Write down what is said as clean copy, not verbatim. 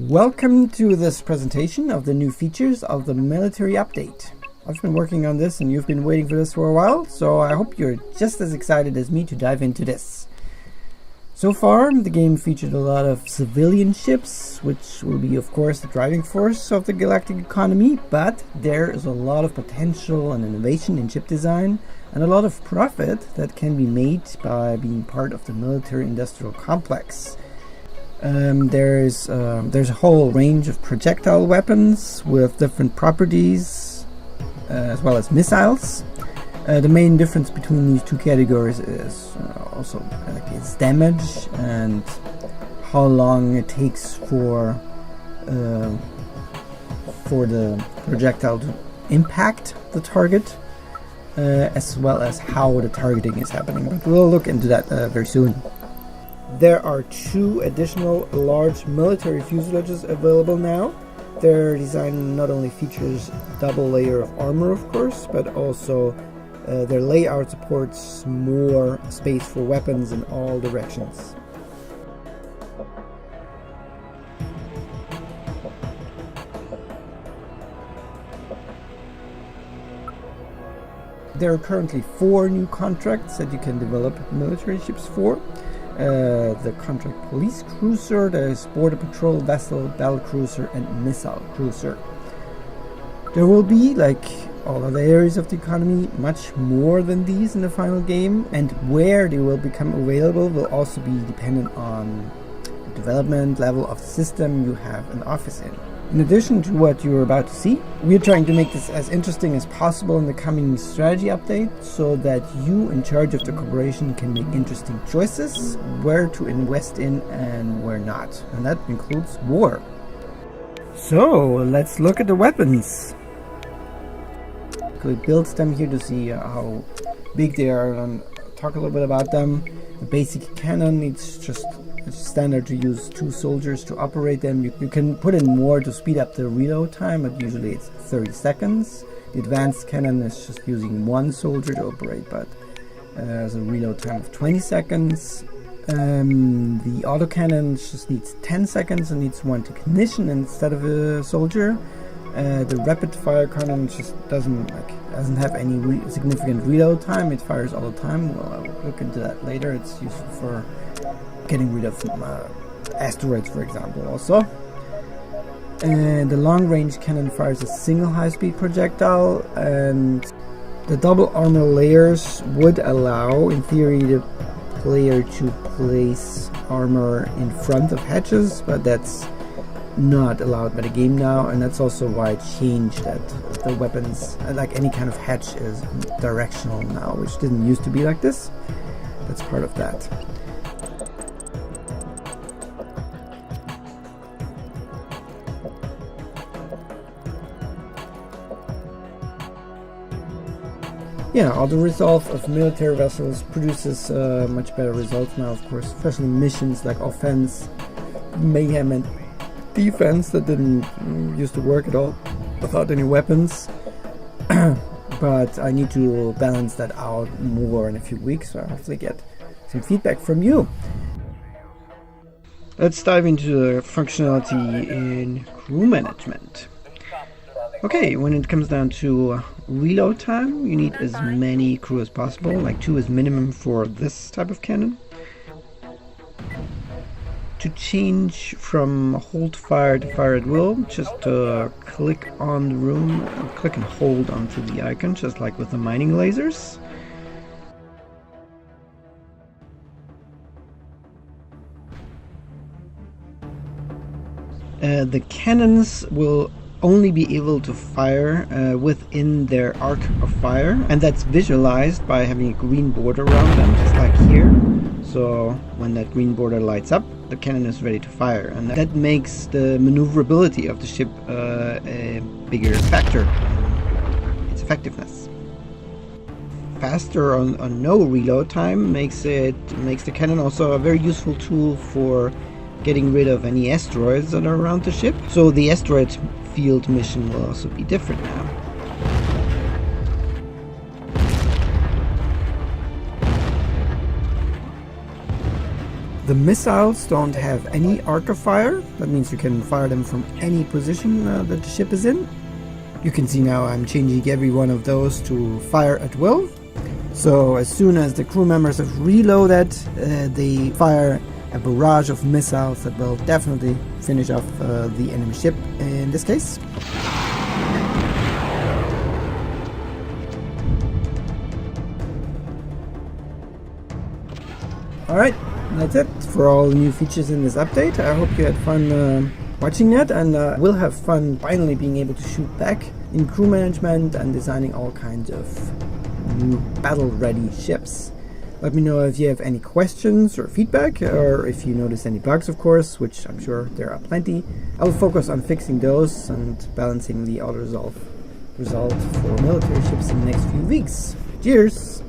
Welcome to this presentation of the new features of the military update. I've been working on this and you've been waiting for this for a while, so I hope you're just as excited as me to dive into this. So far, the game featured a lot of civilian ships, which will be of course the driving force of the galactic economy, but there is a lot of potential and innovation in ship design and a lot of profit that can be made by being part of the military-industrial complex. There's a whole range of projectile weapons with different properties, as well as missiles. The main difference between these two categories is also its damage and how long it takes for the projectile to impact the target, as well as how the targeting is happening. But we'll look into that very soon. There are 2 additional large military fuselages available now. Their design not only features double layer of armor, of course, but also their layout supports more space for weapons in all directions. There are currently 4 new contracts that you can develop military ships for. The contract police cruiser, there's border patrol vessel, battle cruiser, and missile cruiser. There will be, like all other areas of the economy, much more than these in the final game, and where they will become available will also be dependent on the development level of the system you have an office in. In addition to what you're about to see, we're trying to make this as interesting as possible in the coming strategy update so that you in charge of the corporation can make interesting choices where to invest in and where not. And that includes war. So let's look at the weapons. We build them here to see how big they are and talk a little bit about them. The basic cannon, it's just standard to use 2 soldiers to operate them. You can put in more to speed up the reload time, but usually it's 30 seconds. The advanced cannon is just using 1 soldier to operate, but has a reload time of 20 seconds. The autocannon just needs 10 seconds and needs 1 technician instead of a soldier. The rapid fire cannon just doesn't have any significant reload time. It fires all the time. Well, I'll look into that later. It's useful for getting rid of asteroids, for example, also. And the long-range cannon fires a single high-speed projectile, and the double armor layers would allow, in theory, the player to place armor in front of hatches, but that's not allowed by the game now, and that's also why it changed that the weapons, like any kind of hatch, is directional now, which didn't used to be like this. That's part of that. Yeah, all the resolve of military vessels produces much better results now, of course, especially missions like offense, mayhem, and defense that didn't used to work at all without any weapons. But I need to balance that out more in a few weeks, so I'll hopefully get some feedback from you. Let's dive into the functionality in crew management. Okay, when it comes down to reload time, you need as many crew as possible, like 2 is minimum for this type of cannon. To change from hold fire to fire at will, just click on the room, click and hold onto the icon, just like with the mining lasers. The cannons will only be able to fire within their arc of fire, and that's visualized by having a green border around them, just like here. So when that green border lights up, the cannon is ready to fire, and that makes the maneuverability of the ship a bigger factor in its effectiveness. Faster on no reload time makes the cannon also a very useful tool for getting rid of any asteroids that are around the ship. So the asteroid field mission will also be different now. The missiles don't have any arc of fire. That means you can fire them from any position that the ship is in. You can see now I'm changing every one of those to fire at will. So as soon as the crew members have reloaded, they fire a barrage of missiles that will definitely finish off the enemy ship in this case. Alright, that's it for all the new features in this update. I hope you had fun watching that, and we'll have fun finally being able to shoot back in crew management and designing all kinds of new battle-ready ships. Let me know if you have any questions or feedback, or if you notice any bugs, of course, which I'm sure there are plenty. I will focus on fixing those and balancing the auto-resolve result for military ships in the next few weeks. Cheers!